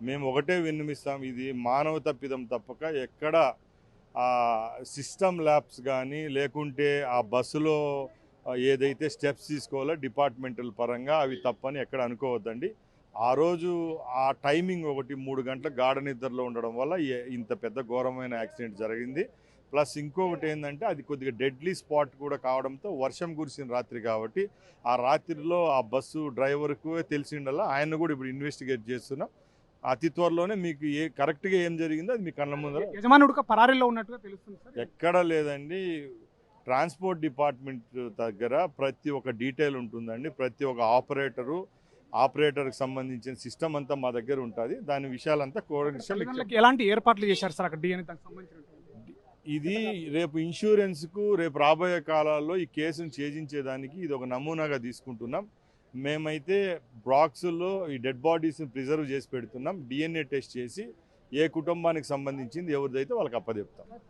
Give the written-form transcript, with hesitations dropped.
మేము ఒకటే విన్నవిస్తాం, ఇది మానవ తప్పిదం తప్పక ఎక్కడ సిస్టమ్ ల్యాబ్స్ కానీ లేకుంటే ఆ బస్సులో ఏదైతే స్టెప్స్ తీసుకోవాలో డిపార్ట్మెంటల్ పరంగా అవి తప్పని ఎక్కడ అనుకోవద్దండి. ఆ రోజు ఆ టైమింగ్ ఒకటి 3 గంటల గాఢ నిద్రలో ఉండడం వల్ల ఇంత పెద్ద ఘోరమైన యాక్సిడెంట్ జరిగింది. ప్లస్ ఇంకొకటి ఏంటంటే అది కొద్దిగా డెడ్లీ స్పాట్ కూడా కావడంతో వర్షం కురిసిన రాత్రి కాబట్టి ఆ రాత్రిలో ఆ బస్సు డ్రైవర్కు తెలిసిండల్లా ఆయన కూడా ఇప్పుడు ఇన్వెస్టిగేట్ చేస్తున్నాం. అతి త్వరలోనే మీకు కరెక్ట్గా ఏం జరిగిందో అది మీ కళ్ళ ముందర. యజమానుడు పరారీలో ఉన్నట్టుగా తెలుస్తుంది సార్. ఎక్కడ లేదండి, ట్రాన్స్పోర్ట్ డిపార్ట్మెంట్ దగ్గర ప్రతి ఒక్క డీటెయిల్ ఉంటుందండి. ప్రతి ఒక్క ఆపరేటర్కి సంబంధించిన సిస్టమ్ అంతా మా దగ్గర ఉంటుంది. దాని విషయాలంతా ఎలాంటి ఏర్పాట్లు చేశారు సార్ అక్కడ DNA దానికి సంబంధించిన? ఇది రేపు ఇన్సూరెన్స్కు రేపు రాబోయే కాలాల్లో ఈ కేసును ఛేదించేదానికి ఇది ఒక నమూనాగా తీసుకుంటున్నాం. మేమైతే బాక్సుల్లో ఈ డెడ్ బాడీస్ని ప్రిజర్వ్ చేసి పెడుతున్నాం. DNA టెస్ట్ చేసి ఏ కుటుంబానికి సంబంధించింది ఎవరిదైతే వాళ్ళకి అప్పచెప్తాం.